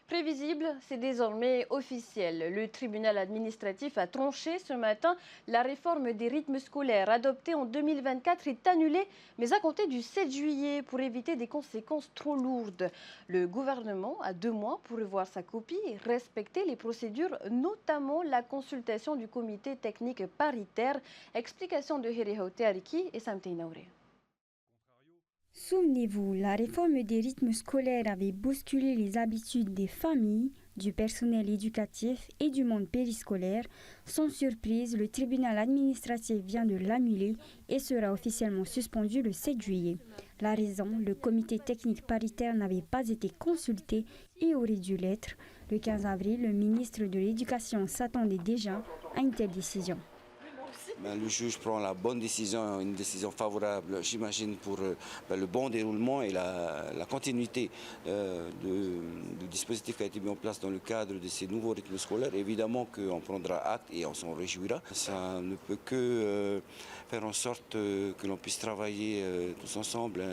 Prévisible, c'est désormais officiel. Le tribunal administratif a tranché ce matin. La réforme des rythmes scolaires adoptée en 2024 est annulée, mais à compter du 7 juillet pour éviter des conséquences trop lourdes. Le gouvernement a 2 mois pour revoir sa copie et respecter les procédures, notamment la consultation du comité technique paritaire. Explication de Hirihote Ariki et Samtei Naure. Souvenez-vous, la réforme des rythmes scolaires avait bousculé les habitudes des familles, du personnel éducatif et du monde périscolaire. Sans surprise, le tribunal administratif vient de l'annuler et sera officiellement suspendu le 7 juillet. La raison, le comité technique paritaire n'avait pas été consulté et aurait dû l'être. Le 15 avril, le ministre de l'Éducation s'attendait déjà à une telle décision. Le juge prend la bonne décision, une décision favorable, j'imagine, pour le bon déroulement et la continuité du dispositif qui a été mis en place dans le cadre de ces nouveaux rythmes scolaires. Évidemment qu'on prendra acte et on s'en réjouira. Ça ne peut que faire en sorte que l'on puisse travailler tous ensemble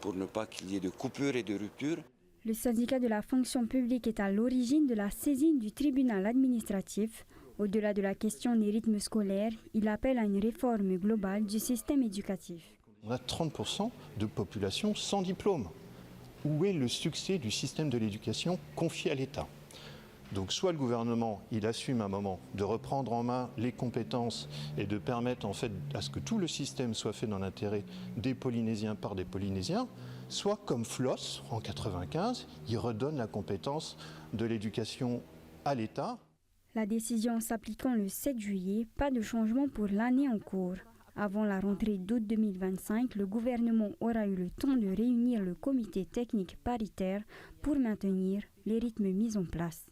pour ne pas qu'il y ait de coupures et de ruptures. Le syndicat de la fonction publique est à l'origine de la saisine du tribunal administratif. Au-delà de la question des rythmes scolaires, il appelle à une réforme globale du système éducatif. On a 30% de population sans diplôme. Où est le succès du système de l'éducation confié à l'État ? Donc soit le gouvernement, il assume un moment de reprendre en main les compétences et de permettre en fait à ce que tout le système soit fait dans l'intérêt des Polynésiens par des Polynésiens, soit comme Floss en 1995, il redonne la compétence de l'éducation à l'État. La décision s'appliquant le 7 juillet, pas de changement pour l'année en cours. Avant la rentrée d'août 2025, le gouvernement aura eu le temps de réunir le comité technique paritaire pour maintenir les rythmes mis en place.